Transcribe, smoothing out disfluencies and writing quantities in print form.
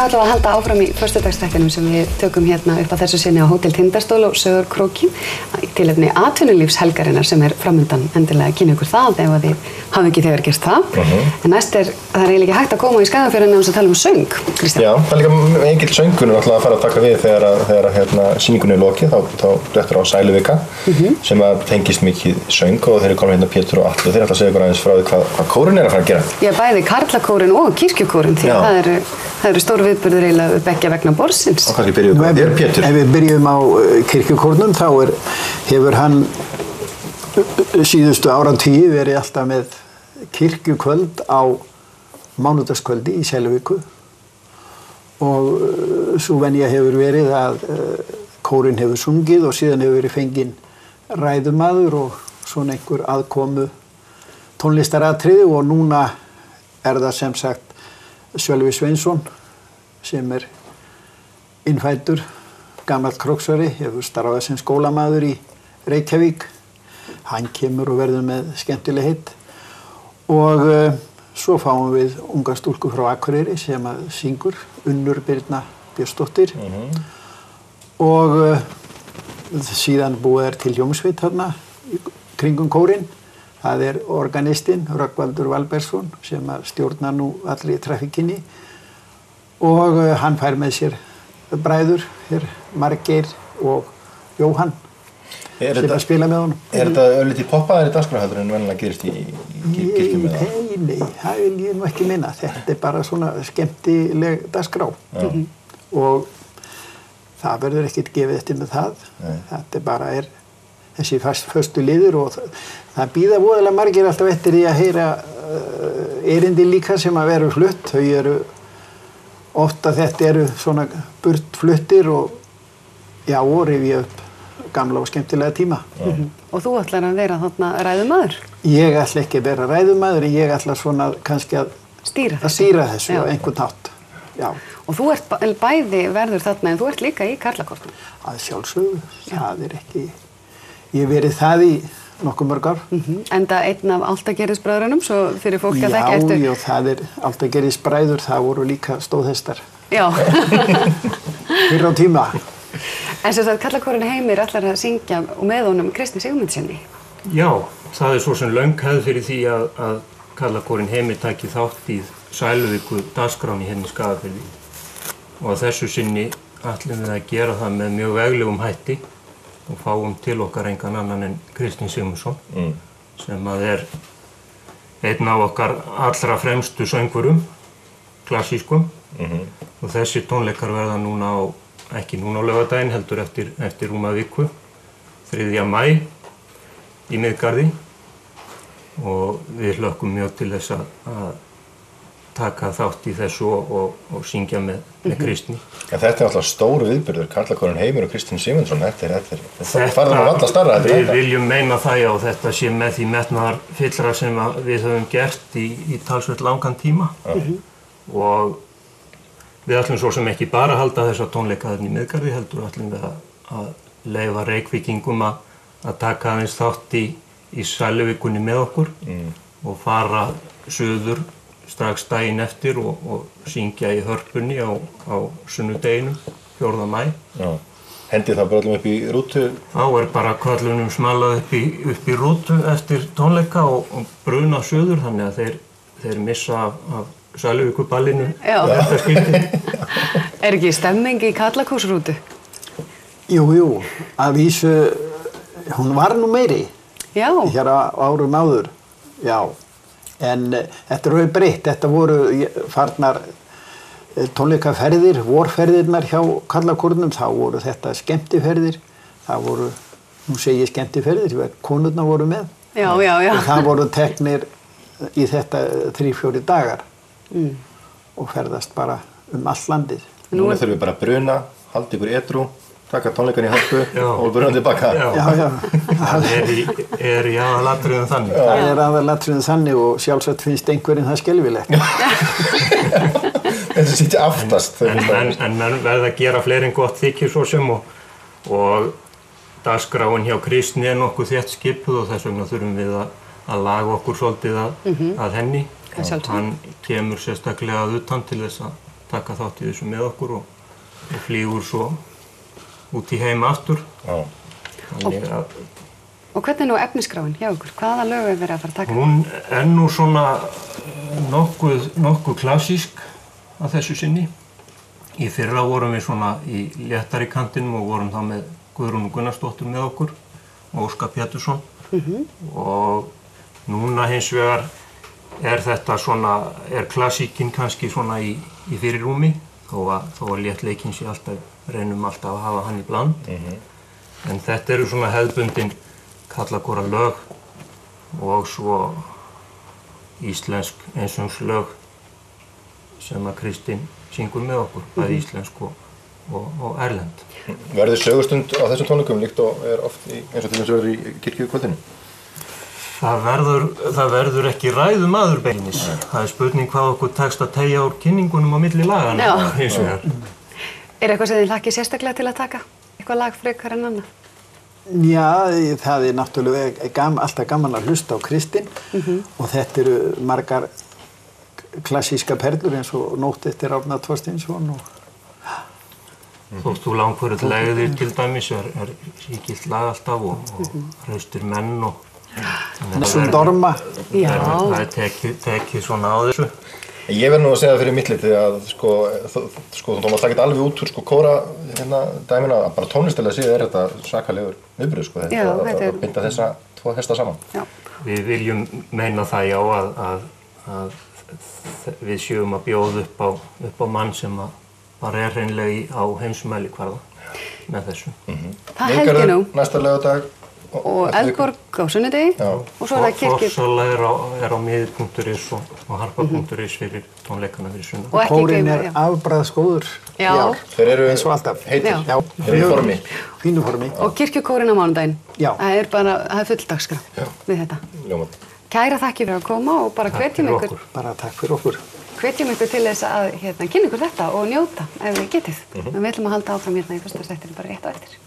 ætlum að halda áfram í föstudagsþættinum sem við tökum hérna upp á þessu sinni á Hótel Tindastól og Sauðárkróki í tilefni atvinnulífshelgarinnar sem framundan. Endilega kynna ykkur það ef að þið hafi ekki þegar gert það. En næst það er eiginlega ekki hægt að koma í Skagafjörðinn án þess að tala söng, Kristján. Já, það líka engill söngur náttúrulega að fara að taka við þegar sýningunni lokið, þá réttur á Sæluvika sem að tengist mikið söng og þeir eru komin hérna Pétur og Atli og þeir ætla að segja ykkur aðeins frá því hvað kórinn að fara að gera. Já, bæði karlakórinn og kirkjukórinn því það eru stóru viðburðir eiginlega beggja vegna borðsins. Og kannski byrjum við á Pétur. Ef við byrjum á kirkjukórnum þá hefur hann síðustu áratugi verið alltaf með kirkjukvöld á mánudagskvöldi í Sæluvíku og svo venja hefur verið að kórinn hefur sungið og síðan hefur verið fenginn ræðumaður og svona einhver aðkomu tónlistaratriði og núna það sem sagt Sölvi Sveinsson sem innfæddur gamall króksvari, hefur starfað sem skólamaður í Reykjavík. Hann kemur og verður með skemmtilegheit og svo fáum við unga stúlku frá Akureyri sem að syngur, Unnur Birna Björnsdóttir og síðan búið til hljómsveit þarna kringum kórinn. Það organistinn Rögnvaldur Valbergsson sem stjórnar nú allri trafikkinni og hann fær með sér bræður, Margeir og Jóhann sem að spila með honum. Þetta örlítið poppaðari dagskrárhaldur en venjulega gerist í kirkjum eða? Nei, það vil ég nú ekki minna. Þetta bara svona skemmtileg dagskrá og það verður ekkert gefið eftir með það. Þetta bara þessi föstu liður og það bíða voðalega margir alltaf eftir því að heyra erindi líka sem að vera flutt. Þau eru ofta þetta eru svona burtfluttir og rifja upp gamla og skemmtilega tíma. Og þú ætlar að vera þarna ræðumaður? Ég ætla ekki að vera ræðumaður en ég ætla svona kannski að stýra þessu á einhvern hátt. Já. Og þú bæði verður þarna en þú líka í karlakórnum? Að sjálfsögðu, það ekki. Ég hef verið það í nokkuð mörg ár. Enda einn af Altagerðisbræðrunum, svo fyrir fólk að þekka eftir. Já, það Altagerðisbræður, það voru líka stóðhestar. Já. Fyrr á tíma. En sem sagt, karlakórinn Heimir ætlar að syngja með honum Kristni Sigmundsssyni. Já, það svo sem löng hefð fyrir því að karlakórinn Heimir taki þátt í Sæluvíku dagskráni hérna í Skagafirði. Og að þessu sinni ætlum við að gera það með mjög veglegum hætti og fáum til okkar engan annan en Kristinn Sigmundsson sem að einn af okkar allra fremstu söngvurum, klassískum og þessi tónleikar verða núna ekki núna á laugardaginn heldur eftir rúma viku, 3. maí í Miðgarði og við hlökkum mjög til þess að taka þátt í þessu og syngja með Kristni. En þetta alltaf stóru viðburður, karlakórinn Heimir og Kristinn Sigmundsson, þetta farið á alla starra. Við viljum meina það já, þetta sé með því metnaðarfyllra sem við höfum gert í talsvert langan tíma og við ætlum svo sem ekki bara að halda þessa tónleika þarna í Miðgarði heldur ætlum við að leyfa Reykvíkingum að taka aðeins þátt í Sæluvíkunni með okkur og fara suður strax daginn eftir og syngja í Hörpunni á sunnudeginum, 4. maí. Já. Hendið það bara öllum upp í rútu? Þá bara köllunum smalað upp í rútu eftir tónleika og bruna suður þannig að þeir missa af Sæluvíkuballinu þetta skipti. Ekki stemming í karlakórsrútu? Jú, að vísu, hún var nú meiri. Já. Hér árum áður, já. En þetta hefur breytt, þetta voru farnar tónleikaferðir, vorferðirnar hjá karlakórnum, þá voru þetta skemmtiferðir, það voru, nú segi ég skemmtiferðir, konurnar voru með. Já. Og það voru teknir í þetta 3-4 dagar og ferðast bara all landið. Núna þurfum við bara að bruna, halda ykkur edrú, taka tónleikan í Hörpu og bruna tilbaka. Já. Það í aðalatriðum þannig. Það aðalatriðum þannig og sjálfsagt finnst einhverjum það skelfilegt. Þessi sýtti aftast. En menn verða að gera fleiri en gott þykir svo sem og dagskráin hjá Kristni nokkuð þétt skipuð og þess vegna þurfum við að laga okkur svolítið að henni. Hann kemur sérstaklega að utan til þess að taka þátt í þessu með okkur og flýgur svo út í heim aftur. Já. Þannig að Og hvernig nú efnisskráin hjá ykkur? Hvaða lög er verið að fara að taka? hún er nú svona nokkuð klassísk að þessu sinni. Í fyrra vorum við svona í léttari kantinum og vorum þá með Guðrúnu Gunnarsdóttur með okkur og Óskar Pétursson. Og núna hins vegar þetta svona, klassíkin kannski svona í fyrirrúmi, þó að léttleikinn sé alltaf, reynum alltaf að hafa hann í bland. En þetta eru svona hefðbundin karlakóra lög og svo íslensk einsöngslög sem að Kristín syngur með okkur, bæði íslensk og erlend. Verður sögustund á þessum tónleikum líkt og oft eins og til þess að verður í kirkjukvöldinu? Það verður ekki ræðumaður beinis. Það er spurning hvað okkur tekst að teygja úr kynningunum á milli lagana. Hins vegar. Er eitthvað sem þið hlakkið sérstaklega til að taka? Eitthvað lag frekar en annað? Já, það er náttúrulega alltaf gaman að hlusta á Kristín og þetta eru margar klassíska perlur eins og Nótt eftir Árna Thorsteinsson og Þótt þú langförull legðir til dæmis er sígilt lag alltaf og Hraustir menn og Sundorma. Það er tekið svona á þessu. Ég verð nú að segja fyrir mitt liti að þú mátt taka þetta alveg út úr kóra dæmina, bara tónlistilega séð þetta svakalegur viðburður þetta að binda þessa tvo hesta saman. Já. Við viljum meina það já að við séum að bjóða upp á mann sem bara er hreinlega á heimsmælikvarða með þessu. Það held ég nú. Næsta laugardag. Og Eldborg á sunnudegi og svo það kirkju. Forsala er á miðir.is og harpa.is fyrir tónleikana fyrir sunnudag. Og ekki Kórinn gleyma, afbragðsgóður. Já. Þeir eru eins og alltaf. heitir. Já. Þeir eru í formi. Fínu formi. Og kirkjukórinn á mánudaginn. Já. Það er full dagskrá við þetta. Ljómandi. Kæra þakkir fyrir að koma og bara hvetjum ykkur. Bara takk fyrir okkur. Hvetjum ykkur til þess að kynna ykkur þetta og njóta ef þið getið. En við ætlum að halda áfram hérna í fyrsta þættinum bara rétt á eftir.